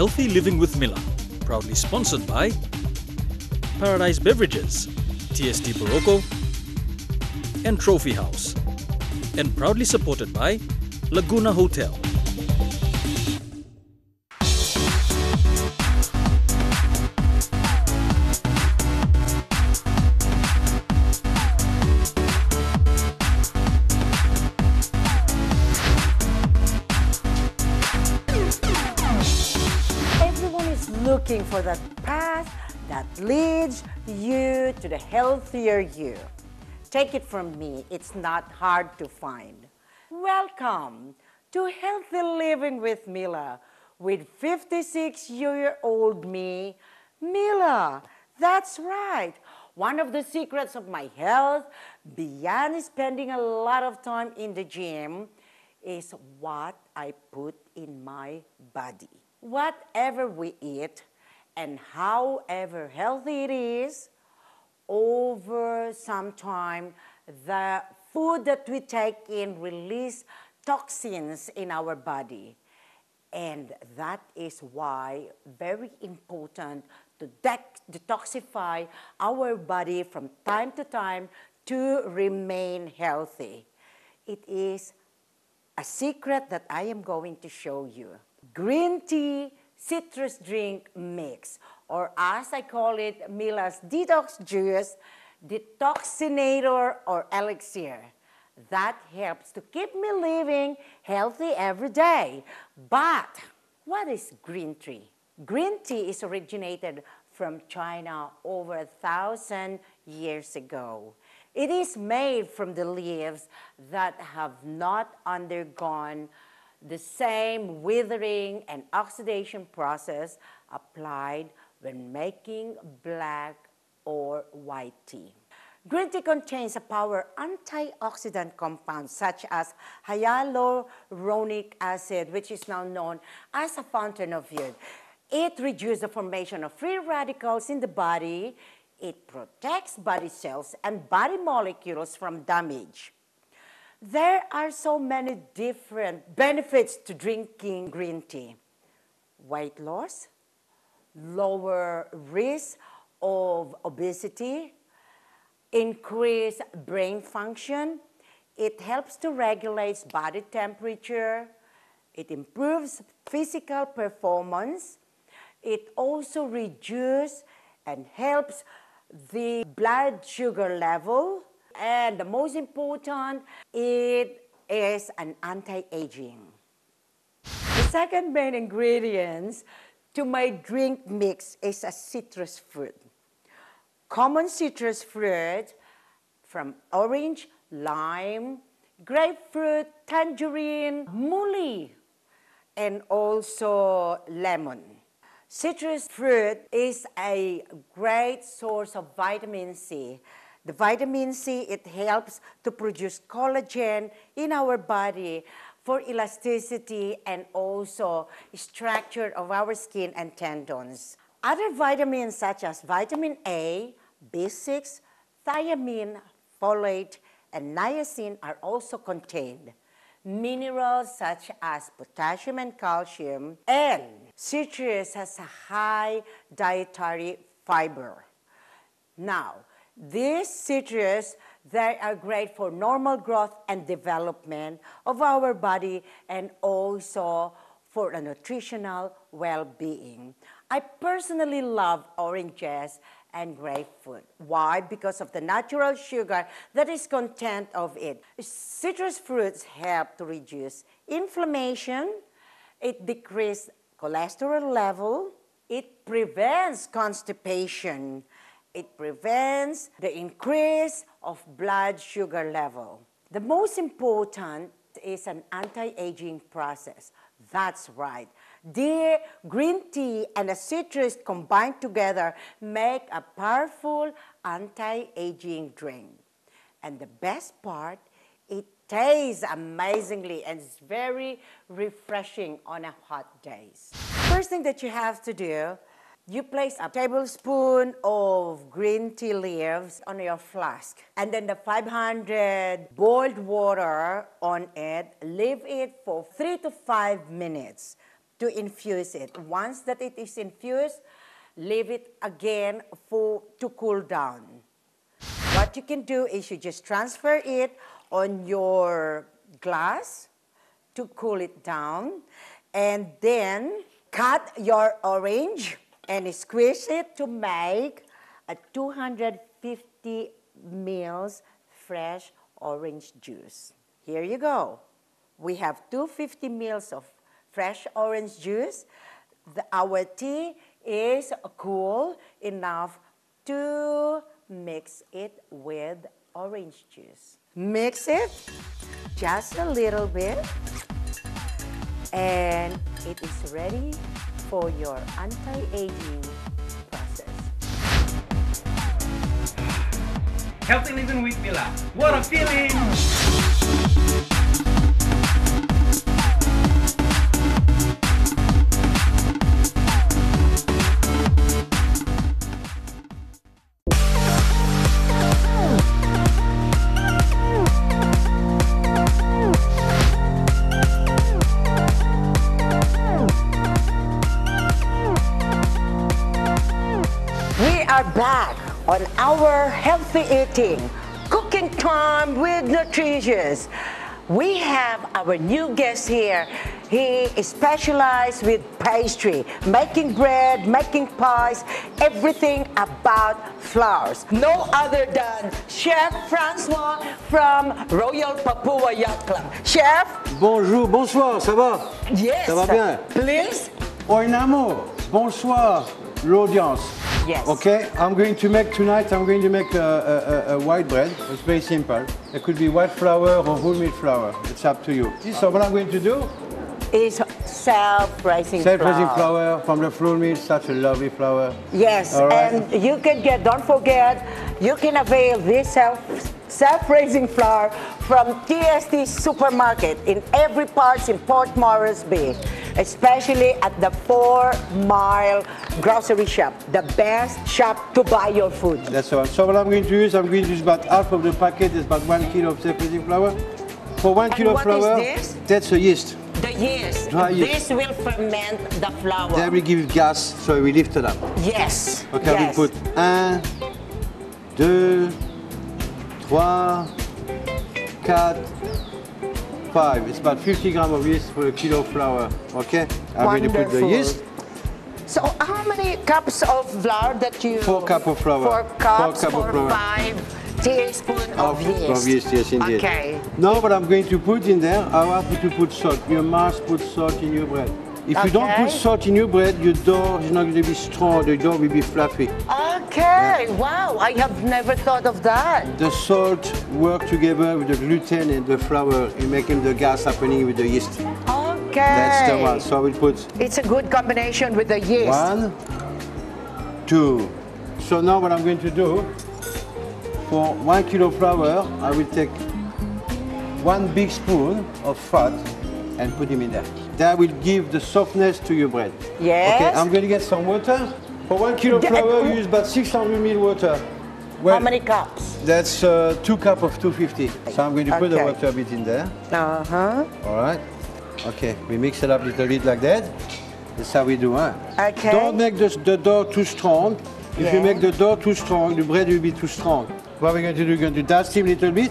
Healthy Living with Mila, proudly sponsored by Paradise Beverages, TST Barocco, and Trophy House, and proudly supported by Laguna Hotel. Everyone is looking for that path that leads you to the healthier you. Take it from me, it's not hard to find. Welcome to Healthy Living with Mila, with 56-year-old me, Mila. That's right. One of the secrets of my health, beyond spending a lot of time in the gym, is what I put in my body. Whatever we eat and however healthy it is, over some time, the food that we take in release toxins in our body. And that is why very important to detoxify our body from time to time to remain healthy. It is a secret that I am going to show you. Green tea citrus drink mix, or as I call it, Mila's detox juice, detoxinator or elixir. That helps to keep me living healthy every day. But what is green tea? Green tea is originated from China over 1,000 years ago. It is made from the leaves that have not undergone the same withering and oxidation process applied when making black or white tea. Green tea contains a powerful antioxidant compound such as hyaluronic acid, which is now known as a fountain of youth. It reduces the formation of free radicals in the body. It protects body cells and body molecules from damage. There are so many different benefits to drinking green tea. Weight loss, lower risk of obesity, increased brain function. It helps to regulate body temperature. It improves physical performance. It also reduces and helps the blood sugar level. And the most important, it is an anti-aging. The second main ingredient to my drink mix is a citrus fruit. Common citrus fruit from orange, lime, grapefruit, tangerine, muli, and also lemon. Citrus fruit is a great source of vitamin C. The vitamin C, it helps to produce collagen in our body for elasticity and also structure of our skin and tendons. Other vitamins such as vitamin A, B6, thiamine, folate, and niacin are also contained. Minerals such as potassium and calcium, and citrus has a high dietary fiber. Now, these citrus, they are great for normal growth and development of our body and also for a nutritional well-being. I personally love oranges and grapefruit. Why? Because of the natural sugar that is content of it. Citrus fruits help to reduce inflammation, it decreases cholesterol level, it prevents constipation, it prevents the increase of blood sugar level. The most important is an anti-aging process. That's right. The green tea and the citrus combined together make a powerful anti-aging drink. And the best part, it tastes amazingly and it's very refreshing on a hot days. First thing that you have to do, you place a tablespoon of green tea leaves on your flask and then the 500 boiled water on it, leave it for 3 to 5 minutes to infuse it. Once that it is infused, leave it again to cool down. What you can do is you just transfer it on your glass to cool it down, and then cut your orange and squeeze it to make a 250 ml fresh orange juice. Here you go. We have 250 ml of fresh orange juice. Our tea is cool enough to mix it with orange juice. Mix it just a little bit, and it is ready for your anti-aging process. Healthy living with Mila. What a feeling! We are back on our healthy eating, cooking time with nutritious. We have our new guest here. He is specialized with pastry, making bread, making pies, everything about flours. No other than Chef Franscoise from Royal Papua Yacht Club. Chef? Bonjour, bonsoir, ça va? Yes. Ça va bien? Please? Oinamo, bonsoir, l'audience. Yes. Okay, I'm going to make a white bread. It's very simple. It could be white flour or wholemeal flour. It's up to you. So what I'm going to do Is self-raising flour. self-raising flour from the flour mill, such a lovely flour. Yes, All right. and you can get, don't forget, you can avail this self-raising flour from TST Supermarket in every part in Port Moresby, especially at the 4 Mile grocery shop, the best shop to buy your food. That's all. So what I'm going to use about half of the packet. Is about 1 kilo of self-raising flour. For 1 kilo of what flour, is this? that's a yeast. The yeast. Dry yeast. This will ferment the flour. That will give it gas, so we lift it up. Yes. Okay, yes. we put 1, 2, 3, 4, 5. It's about 50 grams of yeast for a kilo of flour. Okay? I'm going to put the Wonderful. yeast. So how many cups of flour that you... 4 cups of flour. 4 cups 4 cups of for flour. 5 teaspoons of yeast. Of yeast, yes, indeed. Okay. Now what I'm going to put in there, I want you to put salt. You must put salt in your bread. If you don't Okay. put salt in your bread, your dough is not going to be strong. The dough will be fluffy. Okay, wow, I have never thought of that. The salt work together with the gluten and the flour in making the gas happening with the yeast. Okay. That's the one. So I will put It's a good combination with the yeast. 1, 2. So now what I'm going to do, for 1 kilo flour, I will take 1 big spoon of fat and put him in there. That will give the softness to your bread. Yes. Okay, I'm going to get some water. For 1 kilo flour, you use about 600 ml water. Well, How many cups? That's 2 cups of 250. So I'm going to put the Okay. water a bit in there. Uh-huh. All right. Okay, we mix it up a little bit like that. That's how we do, huh? Okay. Don't make the dough too strong. If you Yeah. make the dough too strong, the bread will be too strong. What we're going to do, we're going to dust him a little bit.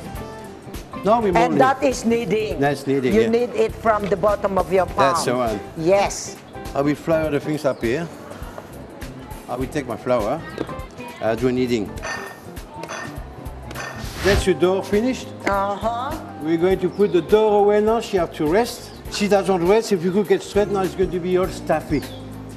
Now we mold And it. that is kneading. That's kneading, You yeah. knead it from the bottom of your palm. That's the one. Yes. I will flour the things up here. I will take my flour. I'll do kneading. That's your dough finished. Uh-huh. We're going to put the dough away now. She has to rest. She doesn't rest. If you cook it straight now, it's going to be all stuffy.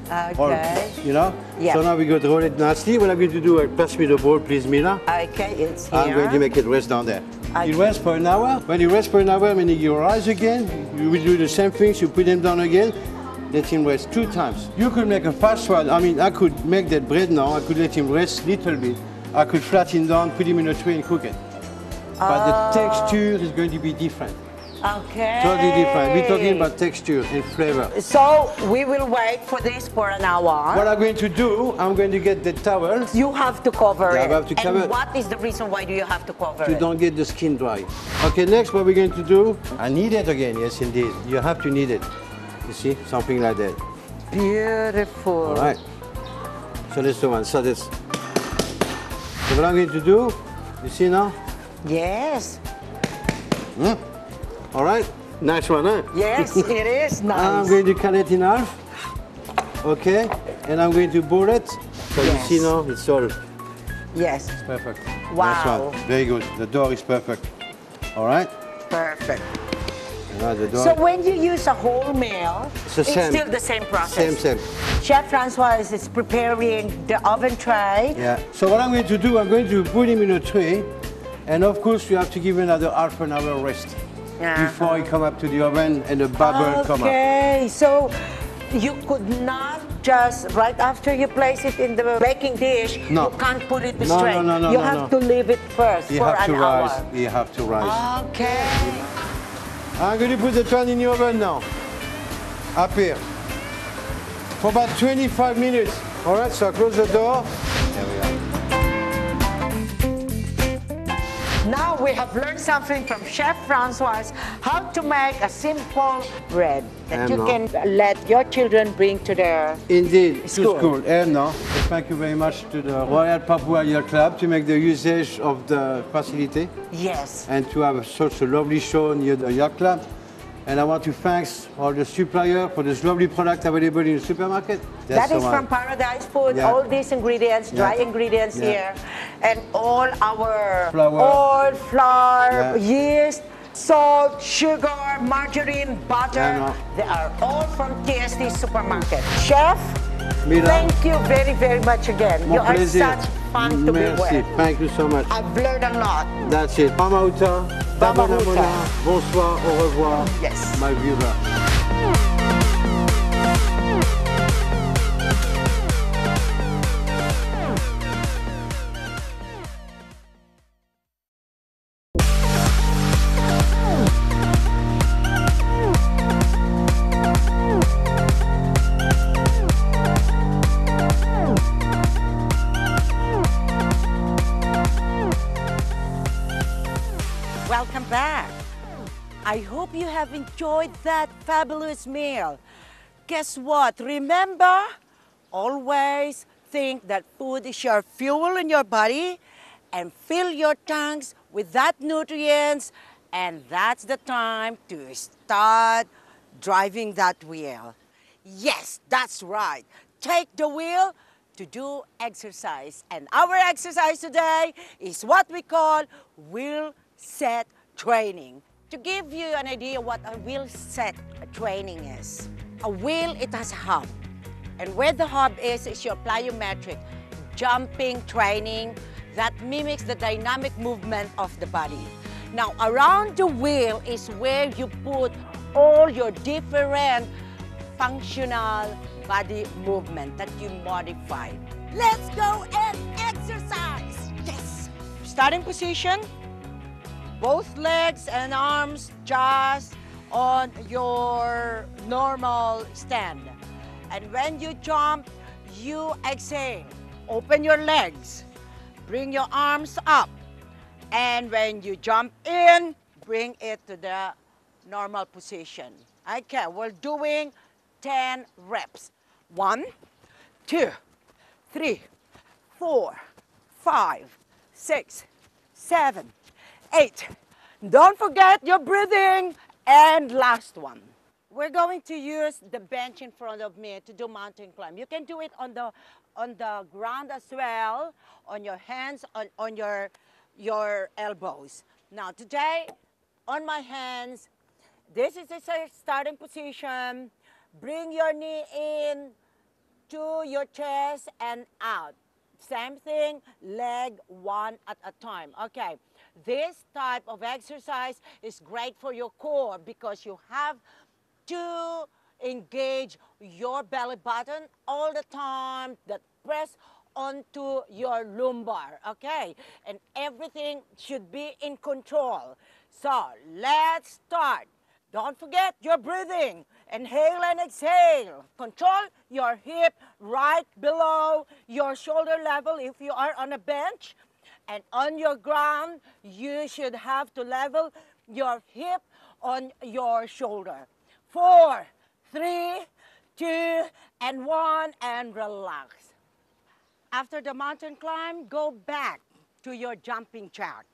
Okay. You know? Yeah. So now we're going to roll it nicely. What I'm going to do, pass me the bowl, please, Mila. Okay, it's here. I'm going to make it rest down there. Okay. You rest for an hour. When you rest for an hour, when you rise again, you will do the same things. You put them down again. Let him rest 2 times. You could make a fast one. I mean, I could make that bread now. I could let him rest a little bit. I could flatten him down, put him in a tray and cook it. But the texture is going to be different. Okay. Totally different. We're talking about texture and flavor. So we will wait for this for an hour. What I'm going to do, I'm going to get the towel. You have to cover Yeah, it. I have to cover and it. what is the reason why do you have to cover You it? don't get the skin dry. Okay, next what we're going to do, I knead it again, yes indeed. You have to knead it. You see, something like that. Beautiful. All right. So that's the one. So what I'm going to do, you see now? Yes. All right. Nice one, huh? Yes, it is nice. I'm going to cut it in half. Okay. And I'm going to boil it. So Yes. you see now, it's all Yes. perfect. Wow. Nice one. Very good. The door is perfect. All right. Perfect. Now the door. So when you use a whole meal, It's the it's same. still the same process. Same. Chef Francoise is preparing the oven tray. Yeah. So what I'm going to do, I'm going to put him in a tray, and of course you have to give another half an hour rest before he come up to the oven and the bubble come up. Okay, so you could not just right after you place it in the baking dish, No. you can't put it No, straight. no, you have to leave it first You for have an to rise. hour. You have to rise. Okay. I'm going to put the pan in the oven now. Up here. For about 25 minutes. All right, so close the door. There we are. Now we have learned something from Chef Francoise, how to make a simple bread that you can let your children bring to their Indeed, school. to school. And now, thank you very much to the Royal Papua Yacht Club to make the usage of the facility Yes. and to have such a lovely show near the yacht club. And I want to thank all the suppliers for this lovely product available in the supermarket. That the is one. from Paradise Food, Yeah. all these ingredients, dry Yeah. ingredients Yeah. here, and all our Flour. oil, flour, Yeah. yeast, salt, sugar, margarine, butter. Yeah, no. They are all from TST Supermarket. Chef, Mila. thank you very, very much again. Mon You are plaisir. such fun to be Merci. with. Thank you so much. I've learned a lot. That's it. Mamauta, Mamauta. Tabonamona, bonsoir, au revoir, Yes. my viewer. Welcome back. I hope you have enjoyed that fabulous meal. Guess what? Remember, always think that food is your fuel in your body and fill your tanks with that nutrients, and that's the time to start driving that wheel. Yes, that's right. Take the wheel to do exercise. And our exercise today is what we call wheel set training. To give you an idea what a wheel set training is, a wheel, it has a hub. And where the hub is your plyometric jumping training that mimics the dynamic movement of the body. Now, around the wheel is where you put all your different functional body movement that you modify. Let's go and exercise! Yes! Starting position, both legs and arms just on your normal stand. And when you jump, you exhale. Open your legs, bring your arms up. And when you jump in, bring it to the normal position. Okay, we're doing 10 reps. 1, 2, 3, 4, 5, 6, 7, 8. Don't forget your breathing. And last one. We're going to use the bench in front of me to do mountain climb. You can do it on the ground as well, on your hands, on your elbows. Now today, on my hands, this is the starting position. Bring your knee in to your chest and out. Same thing, leg one at a time. Okay, this type of exercise is great for your core because you have to engage your belly button all the time, that press onto your lumbar, okay? And everything should be in control. So let's start. Don't forget your breathing. Inhale and exhale. Control your hip right below your shoulder level if you are on a bench. And on your ground, you should have to level your hip on your shoulder. 4, 3, and 1, and relax. After the mountain climb, go back to your jumping jack,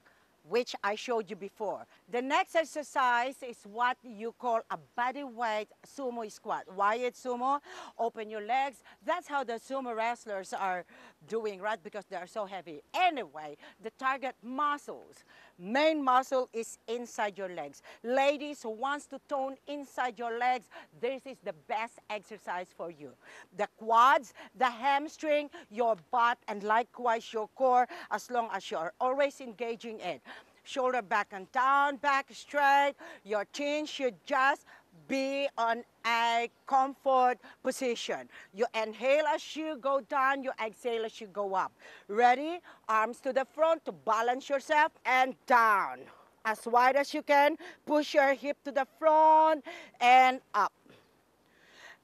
which I showed you before. The next exercise is what you call a body weight sumo squat. Why it's sumo? Open your legs. That's how the sumo wrestlers are doing, right? Because they are so heavy. Anyway, the target muscles, main muscle is inside your legs. Ladies who wants to tone inside your legs, this is the best exercise for you. The quads, the hamstring, your butt, and likewise your core, as long as you're always engaging it. Shoulder back and down, back straight. Your chin should just be on a comfort position. You inhale as you go down, you exhale as you go up. Ready? Arms to the front to balance yourself and down. As wide as you can, push your hip to the front and up.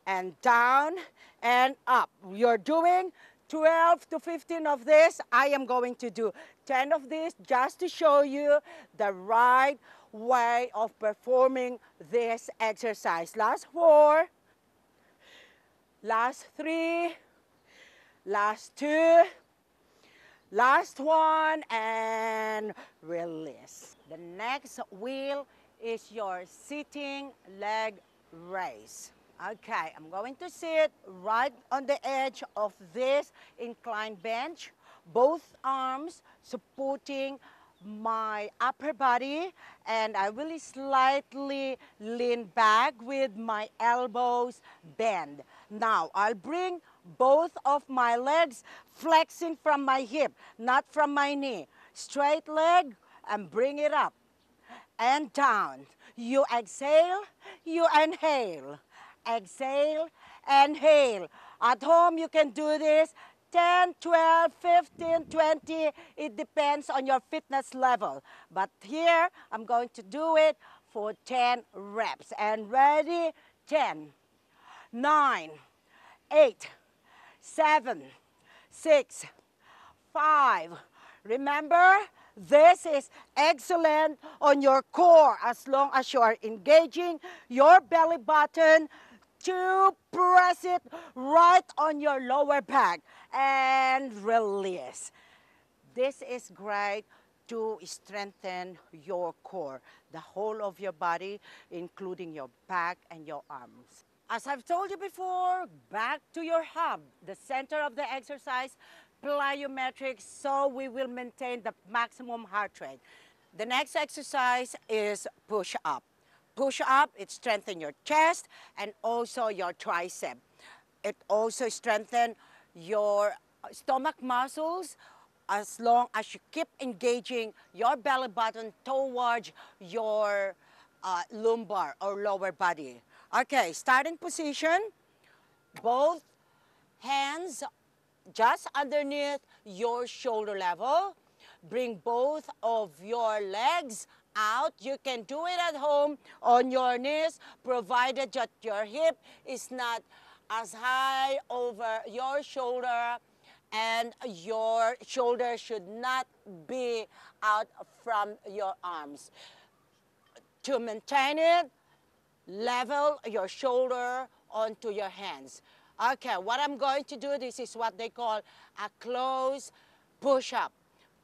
And down and up. You're doing 12 to 15 of this. I am going to do 10 of this just to show you the right way of performing this exercise. Last 4, last 3, last 2, last 1, and release. The next wheel is your sitting leg raise. Okay, I'm going to sit right on the edge of this inclined bench, both arms supporting my upper body, and I will slightly lean back with my elbows bent. Now, I'll bring both of my legs flexing from my hip, not from my knee. Straight leg and bring it up and down. You exhale, you inhale. Exhale, inhale. At home, you can do this 10, 12, 15, 20. It depends on your fitness level. But here, I'm going to do it for 10 reps. And ready? 10, 9, 8, 7, 6, 5. Remember, this is excellent on your core as long as you are engaging your belly button to press it right on your lower back and release. This is great to strengthen your core, the whole of your body, including your back and your arms. As I've told you before, back to your hub, the center of the exercise, plyometrics, so we will maintain the maximum heart rate. The next exercise is push-up. Push-up, it strengthens your chest and also your tricep. It also strengthens your stomach muscles as long as you keep engaging your belly button towards your lumbar or lower body. Okay, starting position, both hands just underneath your shoulder level. Bring both of your legs out. You can do it at home on your knees, provided that your hip is not as high over your shoulder and your shoulder should not be out from your arms. To maintain it, level your shoulder onto your hands. Okay, what I'm going to do, this is what they call a close push-up.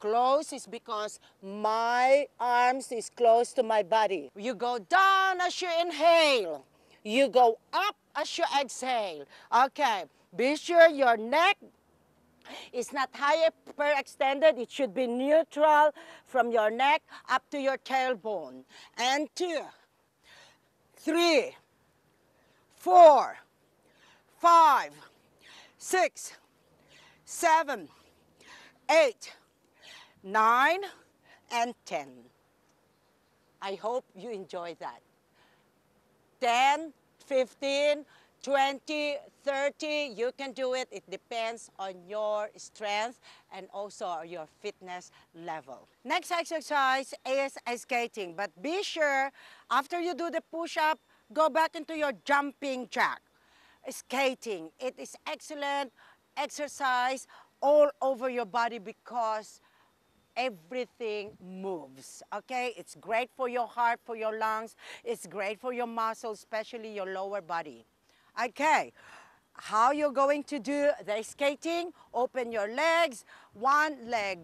Close is because my arms is close to my body. You go down as you inhale. You go up as you exhale. Okay, be sure your neck is not hyperextended. It should be neutral from your neck up to your tailbone. And 2, 3, 4, 5, 6, 7, 8, 9, and 10. I hope you enjoyed that. 10, 15, 20, 30, you can do it. It depends on your strength and also your fitness level. Next exercise is skating, but be sure after you do the push-up, go back into your jumping jack. Skating, it is excellent exercise all over your body because everything moves, okay? It's great for your heart, for your lungs. It's great for your muscles, especially your lower body. Okay, How you're going to do the skating? Open your legs, one leg,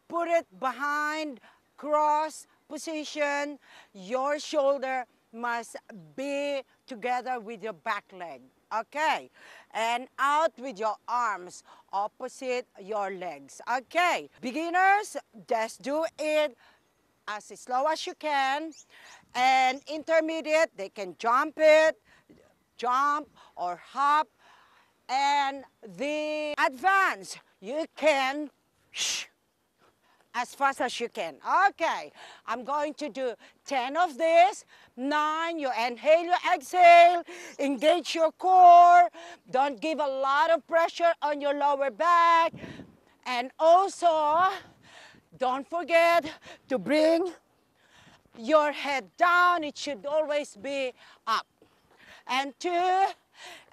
put it behind, cross position. Your shoulder must be together with your back leg. Okay, and out with your arms opposite your legs. Okay, beginners, just do it as slow as you can. And intermediate, they can jump or hop. And the advanced, you can as fast as you can. Okay, I'm going to do 10 of this. 9, you inhale, you exhale, engage your core. Don't give a lot of pressure on your lower back. And also, don't forget to bring your head down. It should always be up. And 2,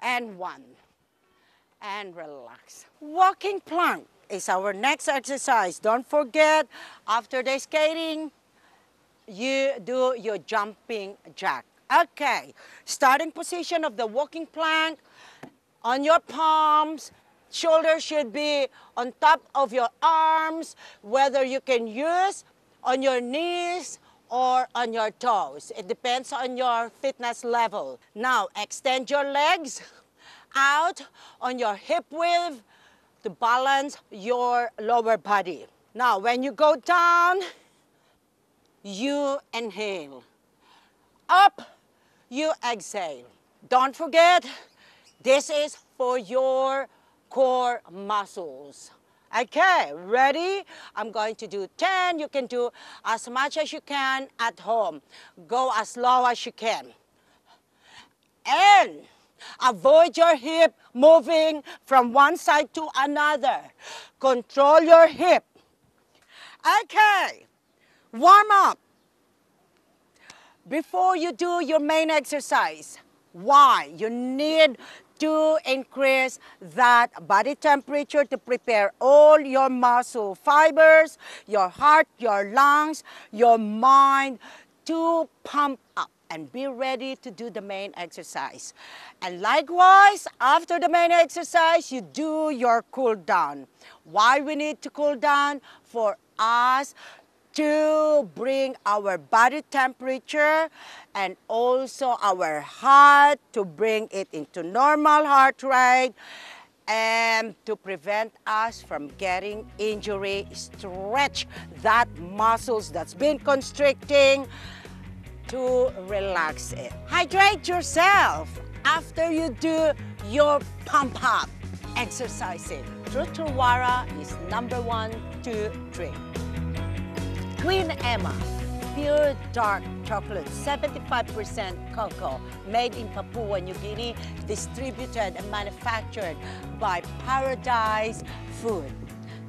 and 1. And relax. Walking plank is our next exercise. Don't forget, after the skating, you do your jumping jack. Okay, starting position of the walking plank, on your palms, shoulders should be on top of your arms, whether you can use on your knees or on your toes. It depends on your fitness level. Now, extend your legs out on your hip width to balance your lower body. Now, when you go down, you inhale. Up, you exhale. Don't forget, this is for your core muscles. Okay, ready? I'm going to do 10. You can do as much as you can at home. Go as low as you can. And avoid your hip moving from one side to another. Control your hip. Okay, warm up. Before you do your main exercise, why? You need to increase that body temperature to prepare all your muscle fibers, your heart, your lungs, your mind to pump up and be ready to do the main exercise. And likewise, after the main exercise, you do your cool down. Why we need to cool down? For us to bring our body temperature and also our heart, to bring it into normal heart rate, and to prevent us from getting injury. Stretch that muscles that's been constricting to relax it. Hydrate yourself after you do your pump up exercising. Trutruwara is #1 to drink. Queen Emma, pure dark chocolate, 75% cocoa, made in Papua New Guinea, distributed and manufactured by Paradise Food.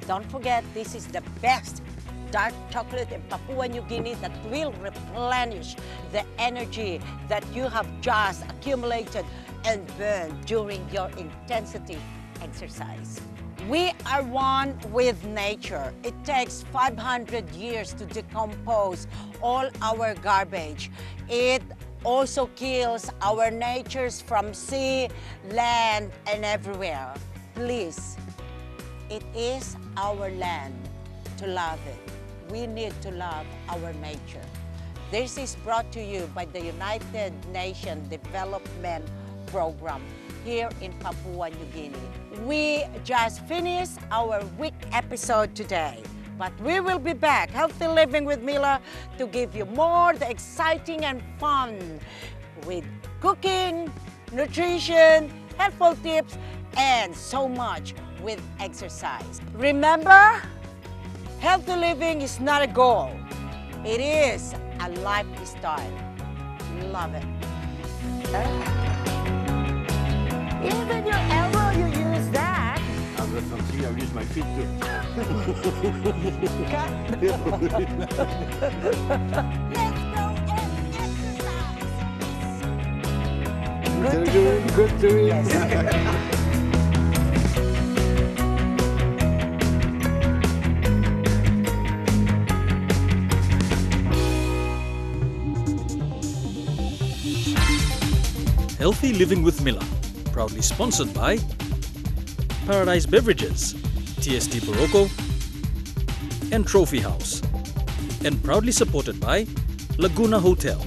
Don't forget, this is the best dark chocolate in Papua New Guinea that will replenish the energy that you have just accumulated and burned during your intensity exercise. We are one with nature. It takes 500 years to decompose all our garbage. It also kills our natures from sea, land, and everywhere. Please, it is our land to love it. We need to love our nature. This is brought to you by the United Nations Development Program here in Papua New Guinea. We just finished our week episode today, but we will be back, Healthy Living with Mila, to give you more the exciting and fun with cooking, nutrition, helpful tips, and so much with exercise. Remember, healthy living is not a goal. It is a lifestyle. Love it. Even your elbow, you use that. I've got something, I'll use my feet too. Let's go and exercise. Good to eat. Yes. Healthy Living with Mila. Proudly sponsored by Paradise Beverages, TST Barocco, and Trophy House. And proudly supported by Laguna Hotel.